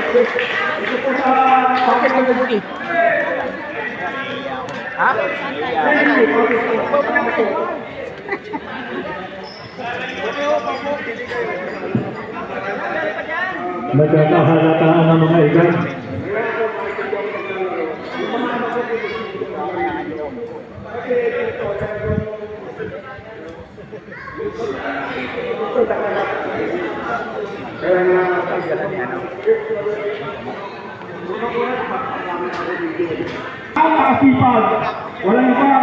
Ito po sa packet ng Budi. Ha? Nagkakahalataan ng mga ikan. Ang makasipag, walang iba,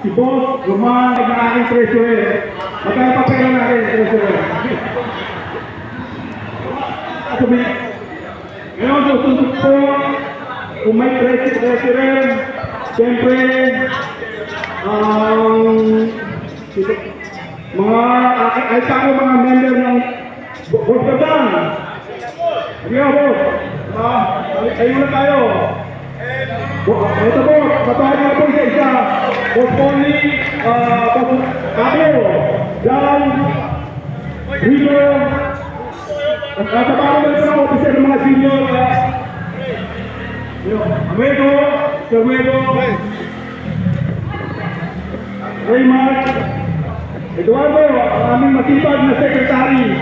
si Boss, Roman, nag-aaking treasurer. Magkano pa pera natin, treasurer? Ngayon, susunod po, kung may treasurer, siyempre, ay tako mga member ng Boss Gadan. Sige boss, kayo na tayo. Ito po, kapahal na po isa, Boss Pony, Boss Pablo, John, Rico, at kapahal na sa officer ng mga senior, Amedo, Samuelo, Raymond, Eduardo, ang aming matipag na secretary.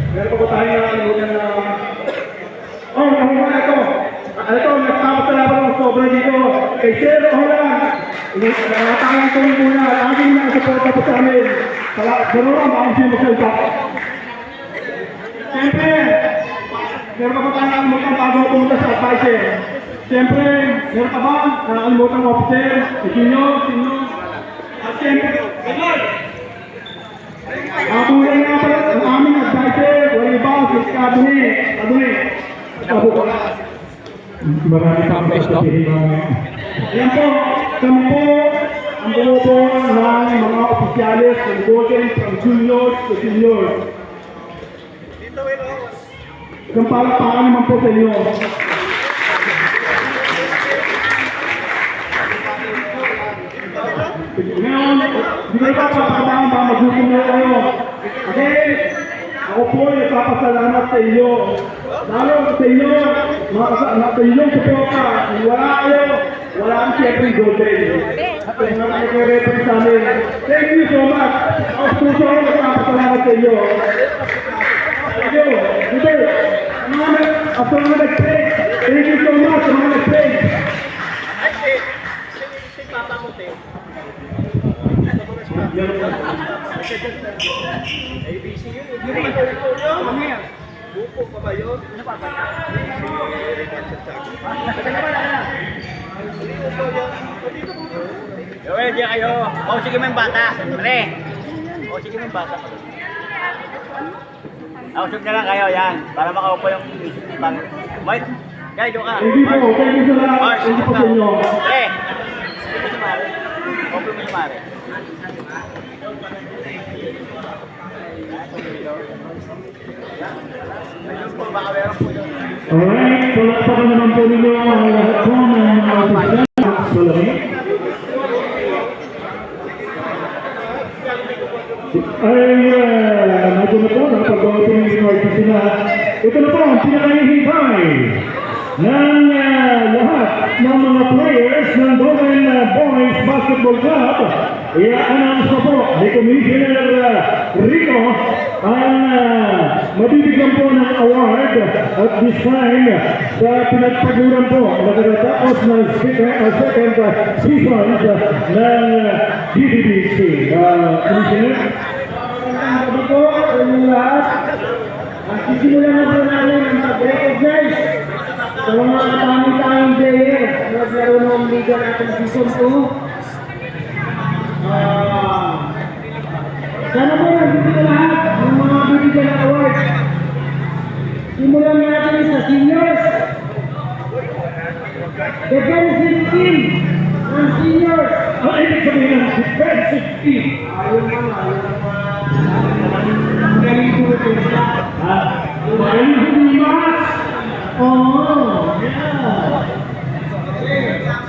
Meron pa ba tayo na ito. Ito, nagpapasalamat ng sobra dito. Kay Sir Holan, nakatangang tuloy muna. Laging nakasuporta po sa amin. Salamat, ako siya magsalita. Siyempre, meron pa ba tayo nakalimutan bago pumunta sa advisor? Siyempre, meron pa ba nakalimutan ng officer? Sino? At siyempre, kulay nga pala ang aming advisor, wala iba, si Kaduni. Marami pang sasabihin namin. Yan po, kami po ang bumubo ng mga opisyalis ng Golden from juniors to seniors. Isang palakpakan naman po sa inyo. Ngayon, hindi kayo papapakabaan ba maghukom na kayo. Okay? Ako po ay nagpapasalamat sa inyo. Lalo sa inyo, sa inyong suporta. Kung wala kayo, wala ang siyempre Golden. At yung mga nag-reference sa amin. Thank you so much. Ako puso ako nagpapasalamat sa inyo. Thank you. Dito, after mga nag-pray, thank you so much sa mga nag-pray. Si Papa mo, te. ABC yun. Buko pa ba yun? Ano pa ba? Joel, diyan kayo. O, sige mo yung bata. Pre. O, sige mo yung bata. Nausog na lang kayo, yan. Para makaupo yung isip ni Pang. Mike, guys, doon ka. Hindi po, thank you sa lahat. Thank you po sa inyo. Pre. Opo mo si Mare. Alright, palakpakan naman po ninyo ang lahat po ng mga opisyan sa lamig. Ay, medyo na po, nakapagawa po ng inyong sila. Ito na po ang pinakahihintay ng lahat ng mga players ng Golden Boys Basketball Club. I-announce na po ni Commissioner Rico ang mabibigyan po ng award at this time sa pinagpaguran po na natatapos ng second season ng DDBC. Commissioner? Ano po, ang lahat. Sisimulan na po namin ang mag-recognize sa mga katami-tayong player na naglaro ng liga natin season 2. Sana po nandito lahat ng mga bibigyan ng award. Simulan natin sa seniors. Defensive team ng seniors. Ang ibig sabihin ng defensive team. Ayun naman. Galing po ito sila. Maraming humimas. Oo. Yeah.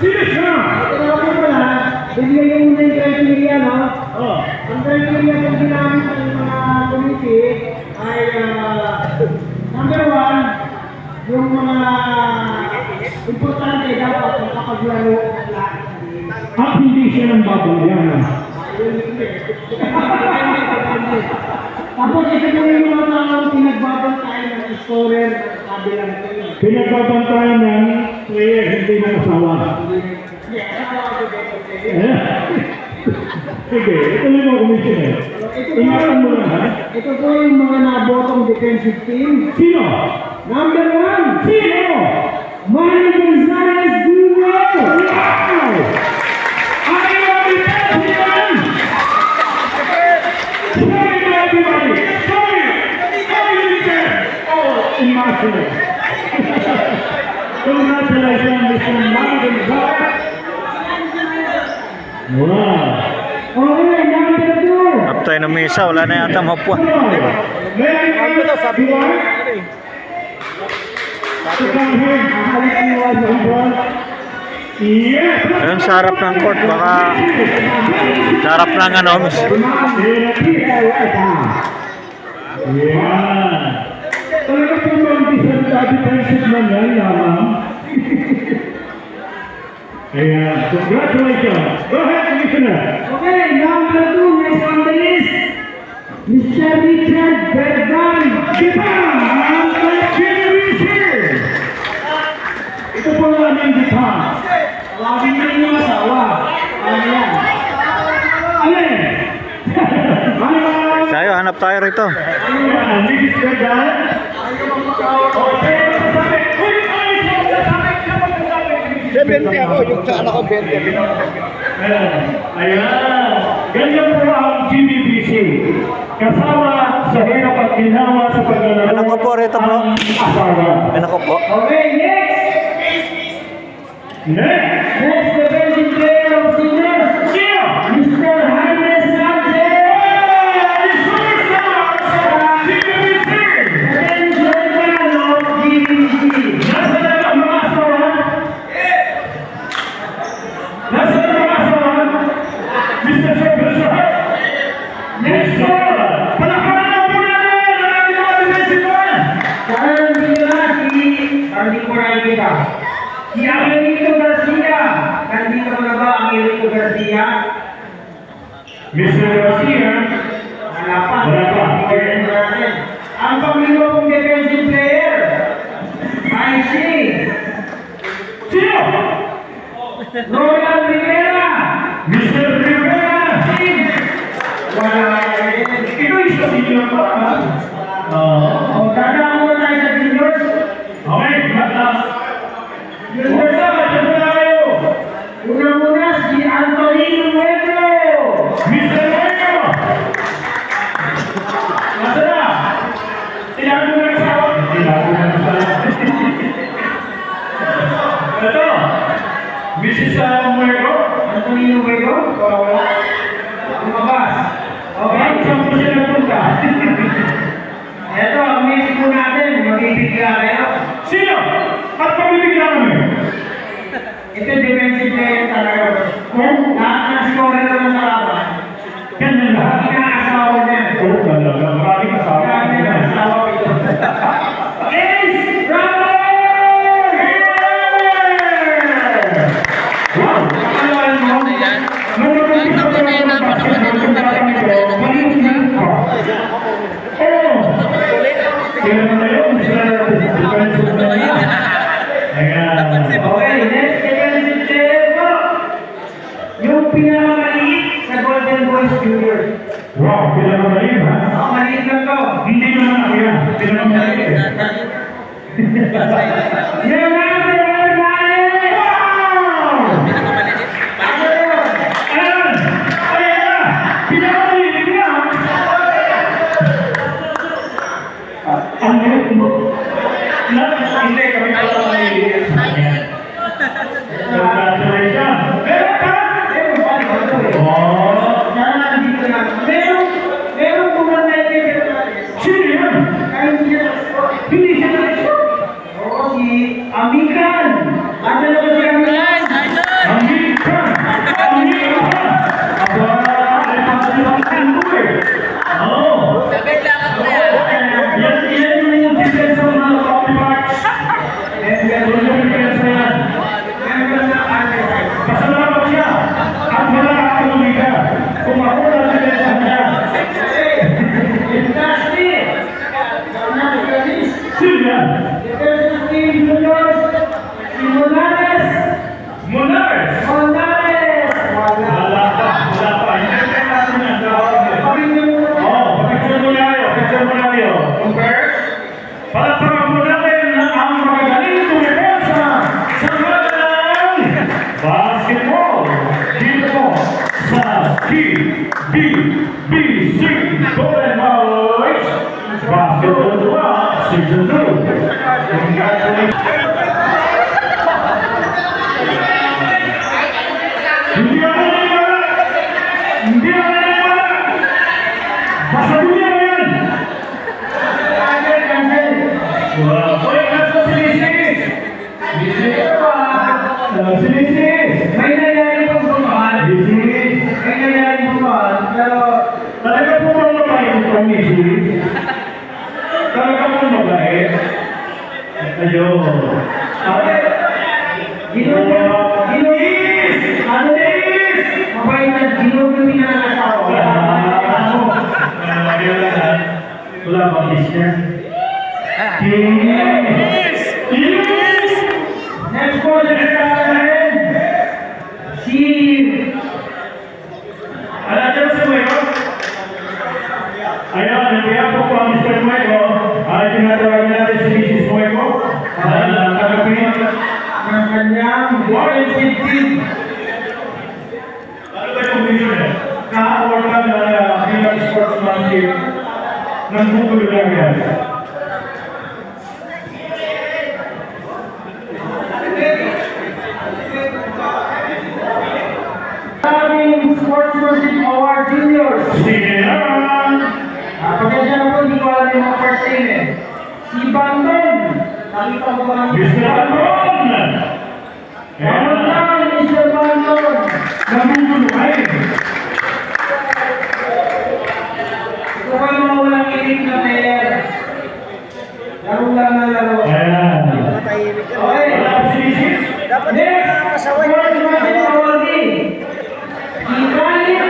Sino siya? Ito po pala, bigyan yung unang criteria, no? Oh. Ang criteria yung ginamit ng mga Tapos ito po yung mga taong pinagbabantayan ng scorer sabi lang ito yun. Pinagbabantayan ng player, hindi ng asawa. Sige, ito yung mga commissioner. Ingatan mo lang, ha? Ito po yung mga nabotong defensive team. Sino? Number 1, Sino? Manny Gonzalez Jr. Wow! Ayaw ang defensive! Sorry to everybody! Sorry! Sorry, Mr. Oh, immaculate! Congratulations, Mr. Manny Gonzalez! Wow! Okay, number 2. Up tayo ng mesa, wala na yata mapuan. Ayun, sa harap ng court, baka sa harap ng ano, Yeah. Talaga po yung defensive man yan, lamang. Ayan, congratulations. Go ahead, Commissioner. Okay, number 2, next on the list, Mr. Richard Bergan. Kita! Ang Richard! Ito po ang aming kita. Lagi na yung asawa. Ano yan? Alin? Ano ba? tayo, hanap tayo rito. Ayan, Mrs. Bergan. Okay, masasabi. Uy, ay, masasabi ka, masasabi. 70 ako, yung sa anak ko 20. Ayan. Ganyan po ang GBBC. Kasama sa hirap at ginawa sa paglalaro. Ano ko po rito, bro? ang asawa. Ano ko po? Okay, next. Next! Next defensive player of seniors, Sino? Mr. Jaime Sanchez. GBBC! Chairman of GBC. Nasaan ang mga asawa? Nasaan ang mga asawa? Mr. Secretary? Next door! Palakpakan na po natin! Ang ating mga defensive man! Saan nila hindi ko nakikita. Si Angelito Garcia. Nandito na ba ang Angelito Garcia? Mr. Garcia, Wala pa. Wala pa. Pwede natin. Ang pamilya kong defensive player ay si sino? Royal Rivera. Mr. Rivera! Wala. Ito isa senior pa, ha? O, dadaan muna tayo sa juniors. Okay, Juniors na, siyempre na kayo. Una-muna si Antonino Nuevo. Mr. Nuevo! Nasa na? Tinago na sa awa? Tinago na sa awa. Ito, Mrs. Nuevo. Antonino Nuevo. Wala. Lumabas. Okay. Saan po siya napunta? Ito, ang next po natin, magbibigla kayo. Sino? At pamibigyan kami? Ito defensive player talaga. Kung lahat ng scorer na ng kalaban, Ganyan lahat lahat. inaasawa niya. Oo, talaga. Maraming kasama. Grabe na asawa ito. Ace Ramos! Wow! Alam mo, Nung nag-umpisa pa lang ng basketball, yung tatanong ko, maliit pa. Oo. Kaya na yun, sila defensive na yan. Ayan. okay, next defensive player po. Yung pinakamaliit sa Golden Boys Junior. Wow, pinakamaliit ha? Ang maliit lang to. Hindi naman ako yan. Pinakamaliit eh. Leonardo Hernandez! Wow! Ayan! Ayan na! Pinakamaliit na! Ang liit mo. Hindi kami pinakamaliit. Ayan. Congratulations! Meron ka? Oh! Nandito na. Merong kumanda yung ticket natin. Sino yan? Kahit hindi na score. Hindi siya na-score. Oo, si Amical. Palakpakan mo natin ang magagaling tumipesa sa kanilang basketball. Dito po sa TBBC Golden Boys Basketball 2 Season 2. Congratulations. Hindi ako naniniwala! Hindi ako naniniwala! Basta dunia mo yan! Wow! Uy, nasa sinisis! Sinisis ka ba? Sinisis! May nangyari pong bumahal. Sinisis! May nangyari bumahal. Pero, Talaga po bang mabait itong misis? Talaga po mabait? Ayun. okay. Ginulis! Mabay na ginulis na nakasawa. Wala bang kiss niya? Kiss! Kiss! Next po, next natin. Si... Alam niyo si Mueco? Ayun, nandiyan po po ang Mr. Mueco. Ay, tinatawagan natin si Mrs. Mueco. Kagapin. ng kanyang warranted team. Ano ba yung vision eh? Na-award ka na bilang sportsmanship ng Google lang yan. Aming Sportsmanship Award Juniors. Sige naman! Pagkasya na po, hindi ko alam yung mga first name eh. Si Bandon. Nakita ko ba ng Mr. Bandon! Bandon, Mr. Bandon. Nagugulo ka eh! Ito ba yung mga walang ilig na player? Laro lang na laro. Ayan. Okay. Wala ka sinisis? Next, Sportsmanship Awardee. Si Khalid.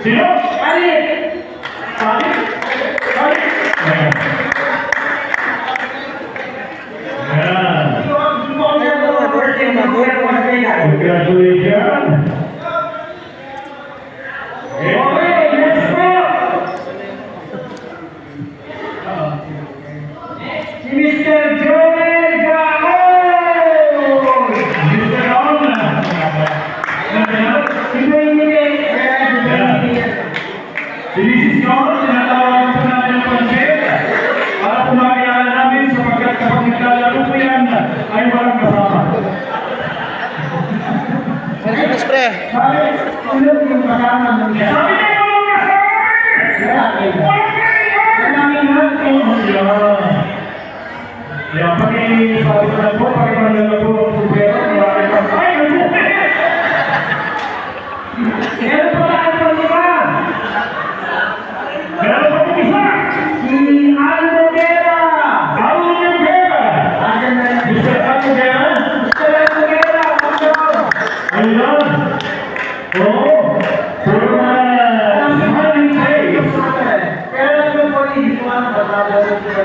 Sino? Khalid. Khalid? Khalid? Ayan. Ayan. Congratulations! Okay, next po. Si Mr. Joel Gaon. Mr. On! Hindi. Sinisis ko, tinatawagan po natin ang pansit para po makilala namin sapagkat kapag naglalaro po yan ay walang kasama. Sabi, ulo yung kasama ng Sabi niya yung walang kasama! Maraming hapon. Kaya pag-i-sabi ko na po, pag-i-manala po ang supero, marami pa. Ay, nagbuti! Meron pa tayo di ba? Meron pa po isa! Si Aldo Guerra. Aldo Guerra! Ayan na yan. Mr. Aldo Guerra? Mr. Aldo Guerra. Ayun! Oo! Puro na smiling face! Pero naman po hindi ko ang kasama ng sila.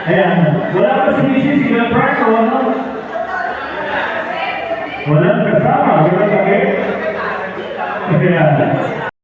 Ayan, wala pa si Mrs. Ilan Frank o ano? Walang kasama, walang kami. Ayan.